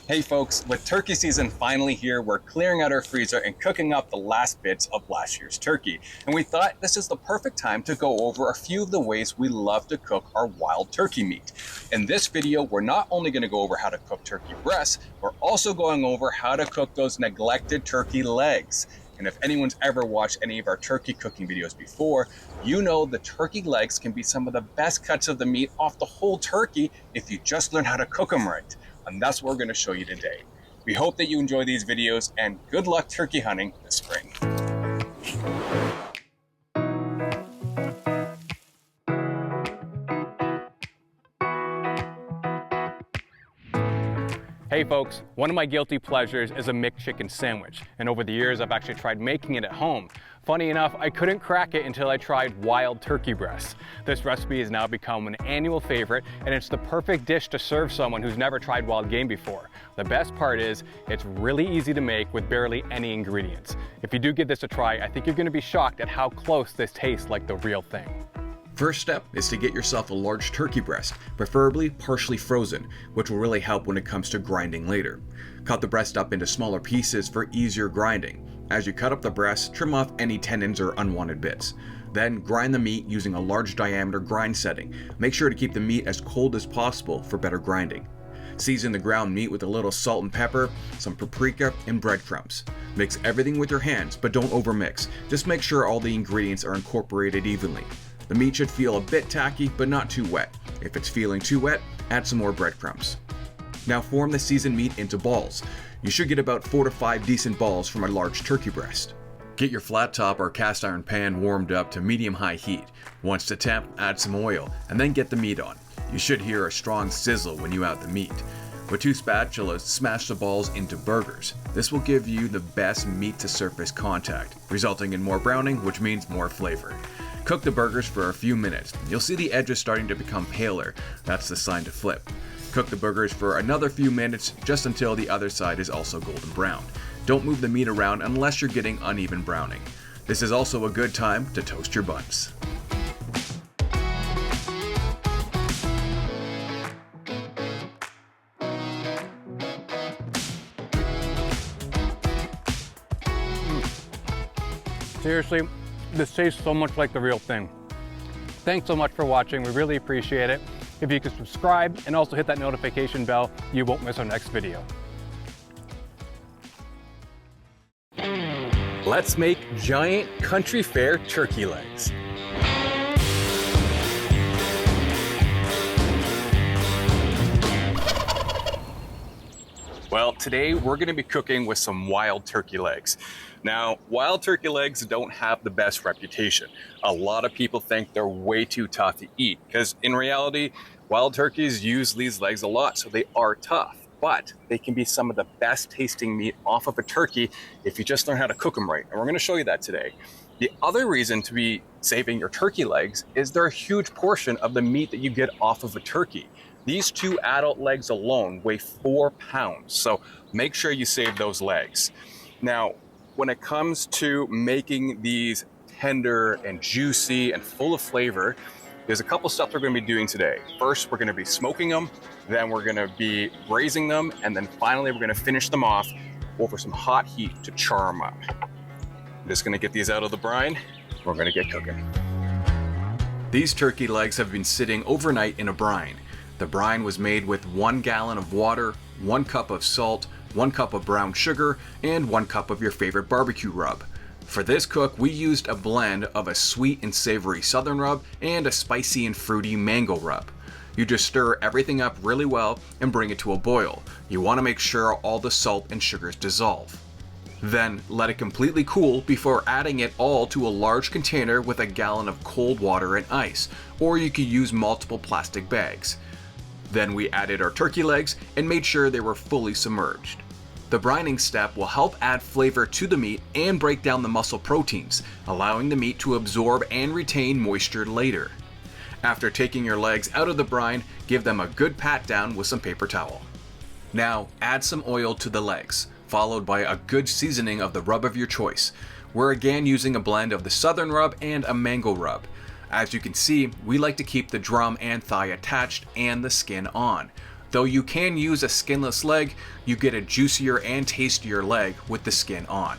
Hey folks, with turkey season finally here, we're clearing out our freezer and cooking up the last bits of last year's turkey. And we thought this is the perfect time to go over a few of the ways we love to cook our wild turkey meat. In this video, we're not only going to go over how to cook turkey breasts, we're also going over how to cook those neglected turkey legs. And if anyone's ever watched any of our turkey cooking videos before, you know the turkey legs can be some of the best cuts of the meat off the whole turkey if you just learn how to cook them right. And that's what we're going to show you today. We hope that you enjoy these videos and good luck turkey hunting this spring. Hey folks, one of my guilty pleasures is a McTurkey Sandwich, and over the years I've actually tried making it at home. Funny enough, I couldn't crack it until I tried wild turkey breasts. This recipe has now become an annual favorite, and it's the perfect dish to serve someone who's never tried wild game before. The best part is, it's really easy to make with barely any ingredients. If you do give this a try, I think you're going to be shocked at how close this tastes like the real thing. First step is to get yourself a large turkey breast, preferably partially frozen, which will really help when it comes to grinding later. Cut the breast up into smaller pieces for easier grinding. As you cut up the breast, trim off any tendons or unwanted bits. Then grind the meat using a large diameter grind setting. Make sure to keep the meat as cold as possible for better grinding. Season the ground meat with a little salt and pepper, some paprika, and breadcrumbs. Mix everything with your hands, but don't overmix. Just make sure all the ingredients are incorporated evenly. The meat should feel a bit tacky, but not too wet. If it's feeling too wet, add some more breadcrumbs. Now form the seasoned meat into balls. You should get about 4 to 5 decent balls from a large turkey breast. Get your flat top or cast iron pan warmed up to medium-high heat. Once to temp, add some oil, and then get the meat on. You should hear a strong sizzle when you add the meat. With 2 spatulas, smash the balls into burgers. This will give you the best meat-to-surface contact, resulting in more browning, which means more flavor. Cook the burgers for a few minutes. You'll see the edges starting to become paler. That's the sign to flip. Cook the burgers for another few minutes, just until the other side is also golden brown. Don't move the meat around unless you're getting uneven browning. This is also a good time to toast your buns. Seriously, this tastes so much like the real thing. Thanks so much for watching, we really appreciate it. If you could subscribe and also hit that notification bell, you won't miss our next video. Let's make giant country fair turkey legs. Well, today we're going to be cooking with some wild turkey legs. Now, wild turkey legs don't have the best reputation. A lot of people think they're way too tough to eat, because in reality, wild turkeys use these legs a lot, so they are tough. But they can be some of the best tasting meat off of a turkey if you just learn how to cook them right. And we're going to show you that today. The other reason to be saving your turkey legs is they're a huge portion of the meat that you get off of a turkey. These 2 adult legs alone weigh 4 pounds, so make sure you save those legs. Now, when it comes to making these tender and juicy and full of flavor, there's a couple steps we're going to be doing today. First, we're going to be smoking them, then we're going to be braising them, and then finally we're going to finish them off over some hot heat to char them up. I'm just going to get these out of the brine. We're going to get cooking. These turkey legs have been sitting overnight in a brine. The brine was made with 1 gallon of water, 1 cup of salt, 1 cup of brown sugar, and 1 cup of your favorite barbecue rub. For this cook, we used a blend of a sweet and savory southern rub and a spicy and fruity mango rub. You just stir everything up really well and bring it to a boil. You want to make sure all the salt and sugars dissolve. Then let it completely cool before adding it all to a large container with a gallon of cold water and ice, or you could use multiple plastic bags. Then we added our turkey legs and made sure they were fully submerged. The brining step will help add flavor to the meat and break down the muscle proteins, allowing the meat to absorb and retain moisture later. After taking your legs out of the brine, give them a good pat down with some paper towel. Now add some oil to the legs, followed by a good seasoning of the rub of your choice. We're again using a blend of the southern rub and a mango rub. As you can see, we like to keep the drum and thigh attached and the skin on. Though you can use a skinless leg, you get a juicier and tastier leg with the skin on.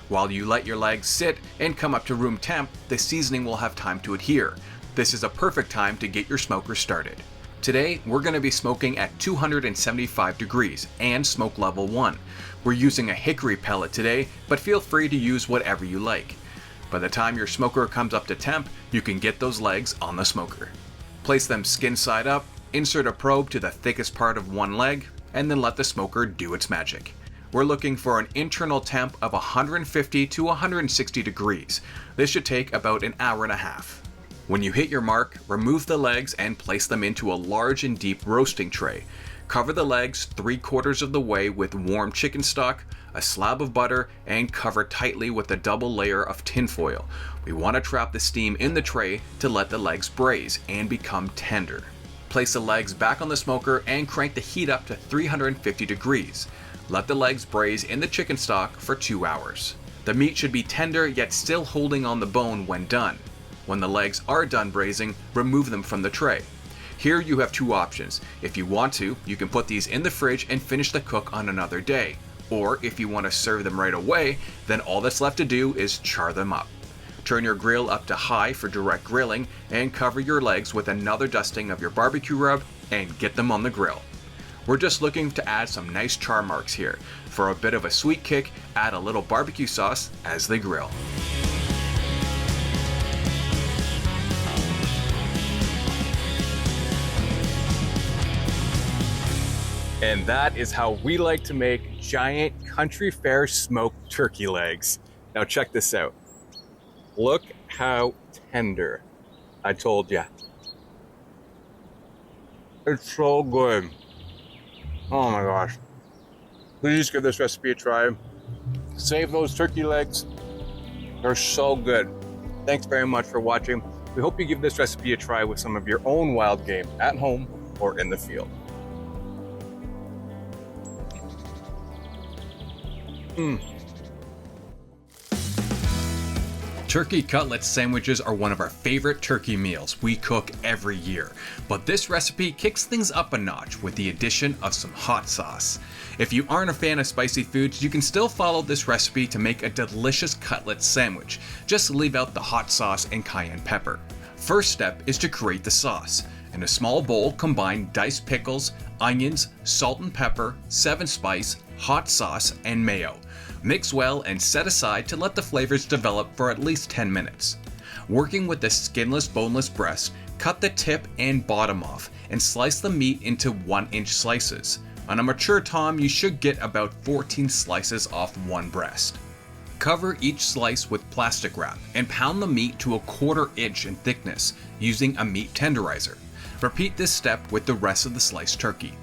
While you let your legs sit and come up to room temp, the seasoning will have time to adhere. This is a perfect time to get your smoker started. Today, we're going to be smoking at 275 degrees and smoke level 1. We're using a hickory pellet today, but feel free to use whatever you like. By the time your smoker comes up to temp, you can get those legs on the smoker. Place them skin side up, insert a probe to the thickest part of one leg, and then let the smoker do its magic. We're looking for an internal temp of 150 to 160 degrees. This should take about an hour and a half. When you hit your mark, remove the legs and place them into a large and deep roasting tray. Cover the legs 3/4 of the way with warm chicken stock, a slab of butter, and cover tightly with a double layer of tinfoil. We want to trap the steam in the tray to let the legs braise and become tender. Place the legs back on the smoker and crank the heat up to 350 degrees. Let the legs braise in the chicken stock for 2 hours. The meat should be tender yet still holding on the bone when done. When the legs are done braising, remove them from the tray. Here you have two options. If you want to, you can put these in the fridge and finish the cook on another day. Or if you want to serve them right away, then all that's left to do is char them up. Turn your grill up to high for direct grilling and cover your legs with another dusting of your barbecue rub and get them on the grill. We're just looking to add some nice char marks here. For a bit of a sweet kick, add a little barbecue sauce as they grill. And that is how we like to make giant country fair smoked turkey legs. Now check this out. Look how tender. I told ya. It's so good. Oh my gosh. Please give this recipe a try. Save those turkey legs. They're so good. Thanks very much for watching. We hope you give this recipe a try with some of your own wild game at home or in the field. Turkey cutlet sandwiches are one of our favorite turkey meals we cook every year, but this recipe kicks things up a notch with the addition of some hot sauce. If you aren't a fan of spicy foods, you can still follow this recipe to make a delicious cutlet sandwich. Just leave out the hot sauce and cayenne pepper. First step is to create the sauce. In a small bowl, combine diced pickles, onions, salt and pepper, 7-spice, hot sauce, and mayo. Mix well and set aside to let the flavors develop for at least 10 minutes. Working with the skinless, boneless breast, cut the tip and bottom off and slice the meat into 1-inch slices. On a mature tom, you should get about 14 slices off one breast. Cover each slice with plastic wrap and pound the meat to 1/4 inch in thickness using a meat tenderizer. Repeat this step with the rest of the sliced turkey.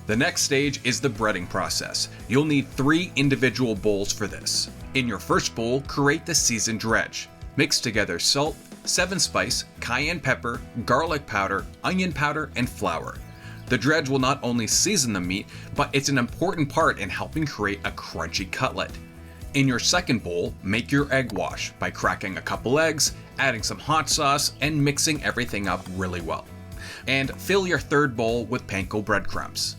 The next stage is the breading process. You'll need 3 individual bowls for this. In your first bowl, create the seasoned dredge. Mix together salt, 7-spice, cayenne pepper, garlic powder, onion powder, and flour. The dredge will not only season the meat, but it's an important part in helping create a crunchy cutlet. In your second bowl, make your egg wash by cracking a couple eggs, adding some hot sauce, and mixing everything up really well. And fill your third bowl with panko breadcrumbs.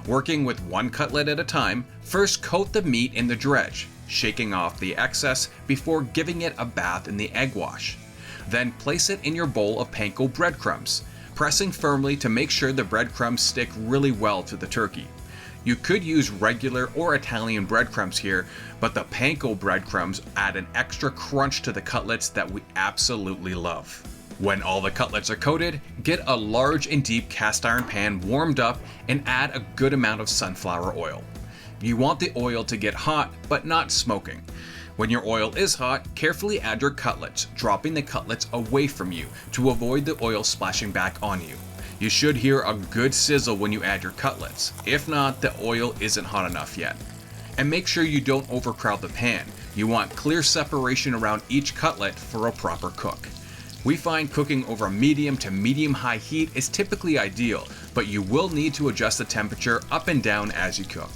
Working with one cutlet at a time, first coat the meat in the dredge, shaking off the excess before giving it a bath in the egg wash. Then place it in your bowl of panko breadcrumbs, pressing firmly to make sure the breadcrumbs stick really well to the turkey. You could use regular or Italian breadcrumbs here, but the panko breadcrumbs add an extra crunch to the cutlets that we absolutely love. When all the cutlets are coated, get a large and deep cast iron pan warmed up and add a good amount of sunflower oil. You want the oil to get hot, but not smoking. When your oil is hot, carefully add your cutlets, dropping the cutlets away from you to avoid the oil splashing back on you. You should hear a good sizzle when you add your cutlets. If not, the oil isn't hot enough yet. And make sure you don't overcrowd the pan. You want clear separation around each cutlet for a proper cook. We find cooking over medium to medium-high heat is typically ideal, but you will need to adjust the temperature up and down as you cook.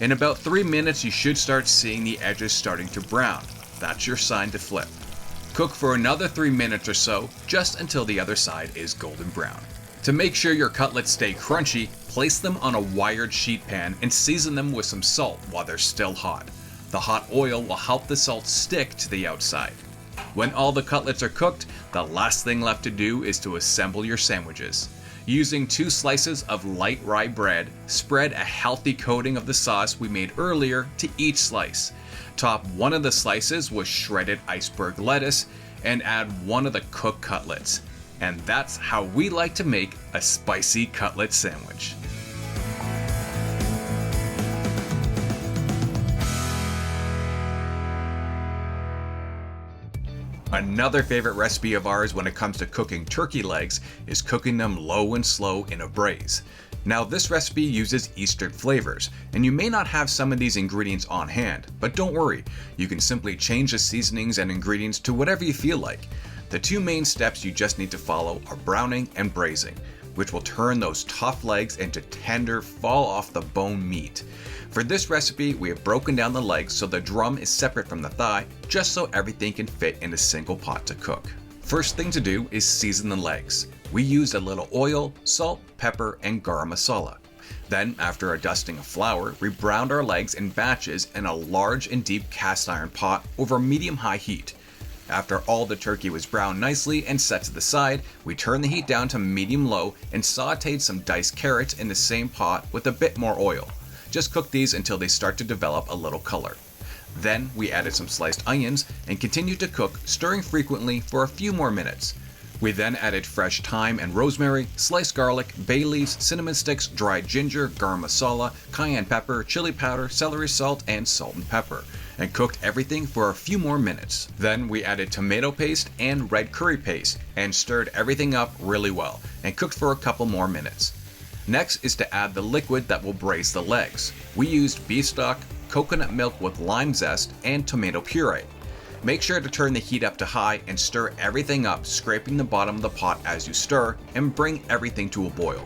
In about 3 minutes, you should start seeing the edges starting to brown. That's your sign to flip. Cook for another 3 minutes or so, just until the other side is golden brown. To make sure your cutlets stay crunchy, place them on a wired sheet pan and season them with some salt while they're still hot. The hot oil will help the salt stick to the outside. When all the cutlets are cooked, the last thing left to do is to assemble your sandwiches. Using 2 slices of light rye bread, spread a healthy coating of the sauce we made earlier to each slice. Top one of the slices with shredded iceberg lettuce and add one of the cooked cutlets. And that's how we like to make a spicy cutlet sandwich. Another favorite recipe of ours when it comes to cooking turkey legs is cooking them low and slow in a braise. Now this recipe uses Eastern flavors, and you may not have some of these ingredients on hand, but don't worry, you can simply change the seasonings and ingredients to whatever you feel like. The 2 main steps you just need to follow are browning and braising, which will turn those tough legs into tender, fall off the bone meat. For this recipe, we have broken down the legs so the drum is separate from the thigh, just so everything can fit in a single pot to cook. First thing to do is season the legs. We used a little oil, salt, pepper, and garam masala. Then, after a dusting of flour, we browned our legs in batches in a large and deep cast iron pot over medium-high heat. After all the turkey was browned nicely and set to the side, we turned the heat down to medium-low and sauteed some diced carrots in the same pot with a bit more oil. Just cook these until they start to develop a little color. Then we added some sliced onions and continued to cook, stirring frequently for a few more minutes. We then added fresh thyme and rosemary, sliced garlic, bay leaves, cinnamon sticks, dried ginger, garam masala, cayenne pepper, chili powder, celery salt, and salt and pepper, and cooked everything for a few more minutes. Then we added tomato paste and red curry paste and stirred everything up really well and cooked for a couple more minutes. Next is to add the liquid that will braise the legs. We used beef stock, coconut milk with lime zest, and tomato puree. Make sure to turn the heat up to high and stir everything up, scraping the bottom of the pot as you stir, and bring everything to a boil.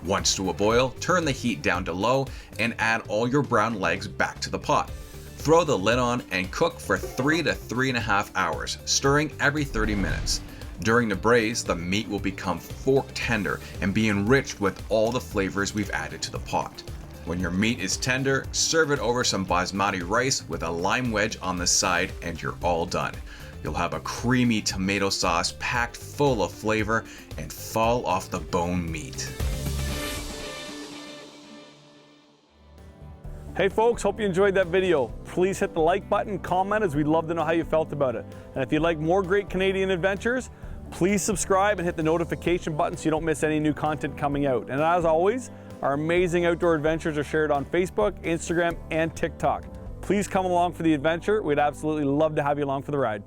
Once to a boil, turn the heat down to low and add all your brown legs back to the pot. Throw the lid on and cook for 3 to 3.5 hours, stirring every 30 minutes. During the braise, the meat will become fork tender and be enriched with all the flavors we've added to the pot. When your meat is tender, serve it over some basmati rice with a lime wedge on the side and you're all done. You'll have a creamy tomato sauce packed full of flavor and fall off the bone meat. Hey folks, hope you enjoyed that video. Please hit the like button, comment, as we'd love to know how you felt about it. And if you'd like more great Canadian adventures, please subscribe and hit the notification button so you don't miss any new content coming out. And as always, our amazing outdoor adventures are shared on Facebook, Instagram, and TikTok. Please come along for the adventure. We'd absolutely love to have you along for the ride.